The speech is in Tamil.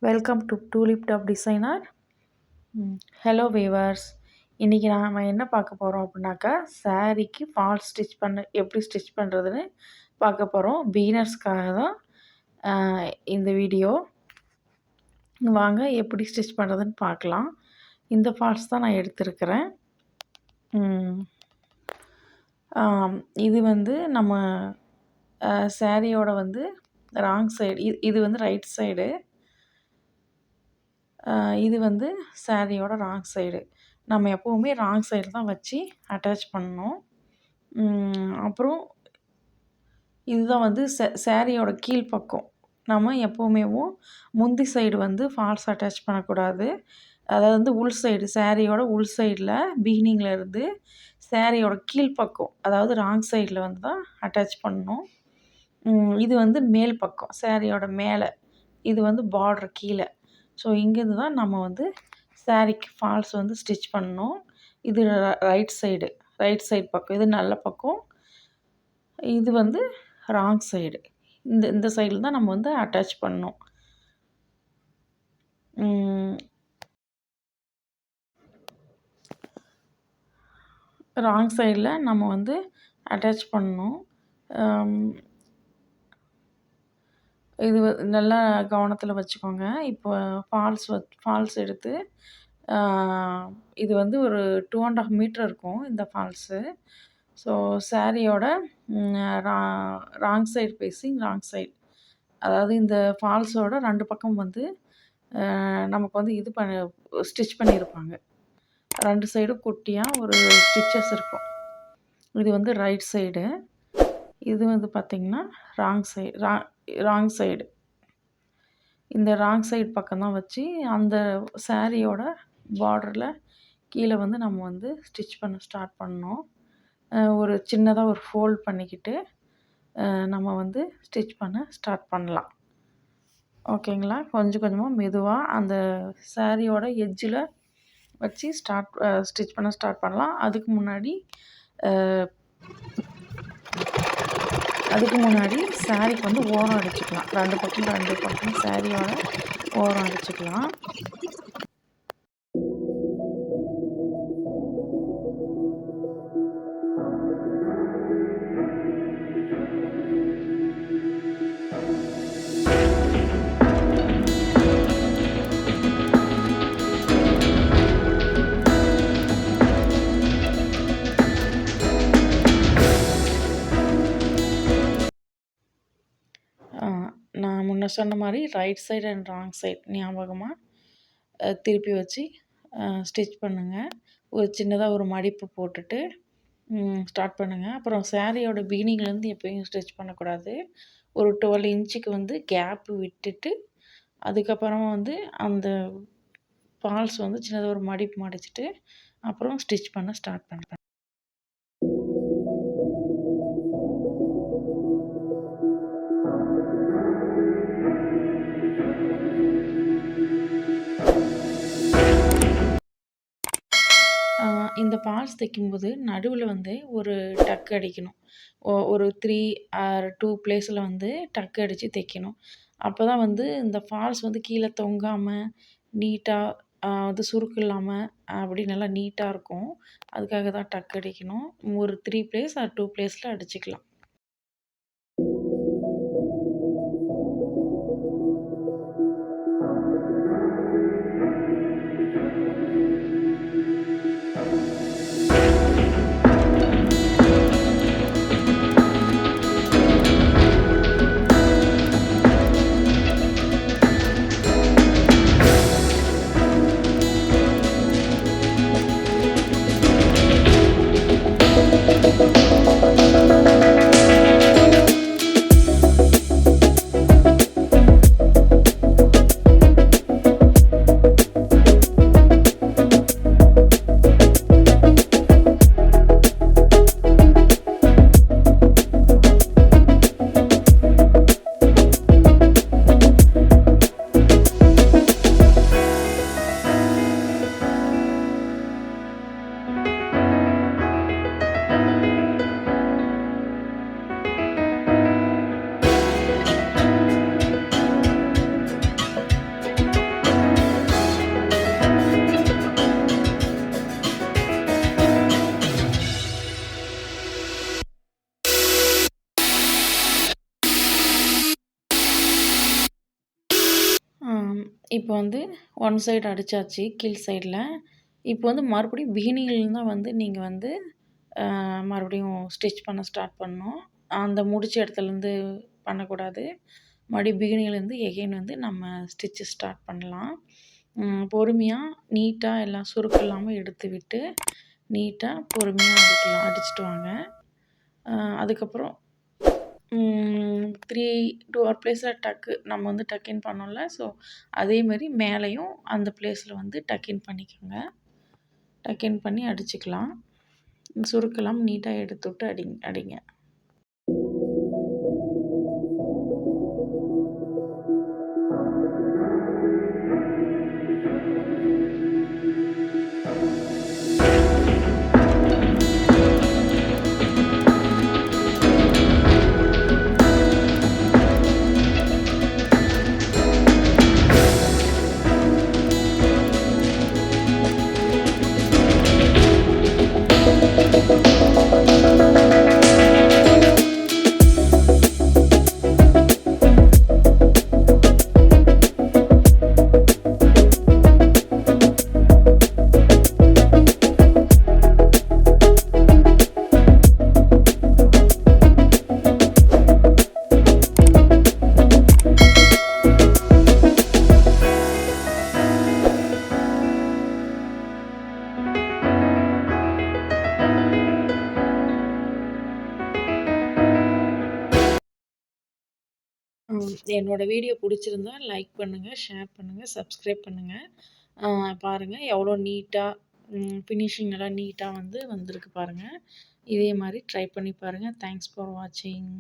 Welcome to Tulip top designer. Hello weavers. இன்றைக்கி நாம் என்ன பார்க்க போகிறோம் அப்படின்னாக்கா, சாரீக்கு ஃபால்ஸ் எப்படி ஸ்டிச் பண்ணுறதுன்னு பார்க்க போகிறோம். பிகினர்ஸ்க்காக தான் இந்த வீடியோ. வாங்க எப்படி ஸ்டிச் பண்ணுறதுன்னு பார்க்கலாம். இந்த ஃபால்ஸ் தான் நான் எடுத்திருக்கிறேன். இது நம்ம சாரியோட ராங் சைடு, இது ரைட் சைடு, இது சாரியோட ராங் சைடு. நம்ம எப்போவுமே ராங் சைடு தான் வச்சு அட்டாச் பண்ணணும். அப்புறம் இதுதான் சாரியோட கீழ்ப்பக்கம். நம்ம எப்போவுமேவும் முந்தி சைடு ஃபால்ஸ் அட்டாச் பண்ணக்கூடாது. அதாவது உள் சைடு, சாரியோட உள் சைடில் பிகினிங்கில் இருந்து சாரியோட கீழ்ப்பக்கம், அதாவது ராங் சைடில் தான் அட்டாச் பண்ணணும். இது மேல் பக்கம், சாரியோட மேலே, இது பார்டர் கீழே. ஸோ இங்கேருந்து தான் நம்ம சாரீக்கு ஃபால்ஸ் ஸ்டிச் பண்ணணும். இது ரைட் சைடு பக்கம், இது நல்ல பக்கம், இது ராங் சைடு. இந்த சைடில் தான் நம்ம அட்டாச் பண்ணணும். ராங் சைடில் நம்ம அட்டாச் பண்ணணும். இது நல்லா கவனத்தில் வச்சுக்கோங்க. இப்போ ஃபால்ஸ் எடுத்து, இது ஒரு 2.5 மீட்டர் இருக்கும் இந்த ஃபால்ஸு. ஸோ சாரியோட wrong side facing wrong side, அதாவது இந்த ஃபால்ஸோட 2 பக்கம் நமக்கு இது ஸ்டிச் பண்ணியிருப்பாங்க. 2 சைடும் குட்டியாக ஒரு ஸ்டிச்சஸ் இருக்கும். இது ரைட் சைடு, இது பார்த்திங்கன்னா ராங் சைடு. இந்த ராங் சைடு பக்கம் தான் வச்சு அந்த சாரியோட பார்டரில் கீழே நம்ம ஸ்டிச் பண்ண ஸ்டார்ட் பண்ணோம். ஒரு சின்னதாக ஒரு ஃபோல்ட் பண்ணிக்கிட்டு நம்ம ஸ்டிச் பண்ண ஸ்டார்ட் பண்ணலாம். ஓகேங்களா? கொஞ்சம் கொஞ்சமாக மெதுவாக அந்த சாரியோட எட்ஜில் வச்சு ஸ்டிச் பண்ண ஸ்டார்ட் பண்ணலாம். அதுக்கு முன்னாடி சாரிக்கு ஓரம் அடிச்சுக்கலாம். 2 பக்கம் சாரியோட ஓரம் அடிச்சுக்கலாம். நான் முன்ன சொன்ன மாதிரி right side and wrong side ஞாபகமாக திருப்பி வச்சு ஸ்டிச் பண்ணுங்கள். ஒரு சின்னதாக ஒரு மடிப்பு போட்டுட்டு ஸ்டார்ட் பண்ணுங்கள். அப்புறம் சாரியோட பிகினிங்லேருந்து எப்போயும் ஸ்டிச் பண்ணக்கூடாது. ஒரு 12 இன்ச்சுக்கு கேப்பு விட்டுட்டு, அதுக்கப்புறமா அந்த ஃபால்ஸ் சின்னதாக ஒரு மடிப்பு மடிச்சுட்டு அப்புறம் ஸ்டிச் பண்ண ஸ்டார்ட் பண்ணுறேன். இந்த ஃபால்ஸ் தைக்கும்போது நடுவில் ஒரு டக் அடிக்கணும். ஒரு 3 ஆர் 2 பிளேஸில் டக் அடித்து தைக்கணும். அப்போ தான் இந்த ஃபால்ஸ் கீழே தொங்காமல் நீட்டாக சுருக்கு இல்லாமல் அப்படி நல்லா நீட்டாக இருக்கும். அதுக்காக தான் டக் அடிக்கணும். ஒரு 3 பிளேஸ் ஆர் 2 பிளேஸில் அடிச்சுக்கலாம். இப்போ வந்து ஒன் சைடு அடிச்சாச்சு கீழ் சைடுல. இப்போ வந்து மறுபடியும் பிகினிங்லேருந்து தான் வந்து நீங்க வந்து மறுபடியும் ஸ்டிச் பண்ண ஸ்டார்ட் பண்ணணும். அந்த முடிச்ச இடத்துலேருந்து பண்ணக்கூடாது. மறுபடியும் பிகினிங்லேருந்து எகைன் வந்து நம்ம ஸ்டிட்ச் ஸ்டார்ட் பண்ணலாம். பொறுமையா, நீட்டா எல்லாம் சுருக்கு இல்லாம எடுத்து விட்டு, நீட்டா பொறுமையா அடிச்சுட்டு வாங்க. அதுக்கப்புறம் 2 ஒரு பிளேஸில் நம்ம வந்து டக் இன் பண்ணோம்ல. ஸோ அதேமாரி மேலேயும் அந்த பிளேஸில் வந்து டக் இன் பண்ணிக்கோங்க. டக் இன் பண்ணி அடிச்சுக்கலாம். சுருக்கலாம் நீட்டா எடுத்துவிட்டு அடிங்க. என்னோட வீடியோ பிடிச்சிருந்தா லைக் பண்ணுங்கள், ஷேர் பண்ணுங்கள், சப்ஸ்கிரைப் பண்ணுங்கள். பாருங்கள் எவ்வளோ நீட்டாக ஃபினிஷிங் எல்லாம் நீட்டாக வந்திருக்கு பாருங்கள். இதே மாதிரி ட்ரை பண்ணி பாருங்கள். தேங்க்ஸ் ஃபார் வாட்சிங்.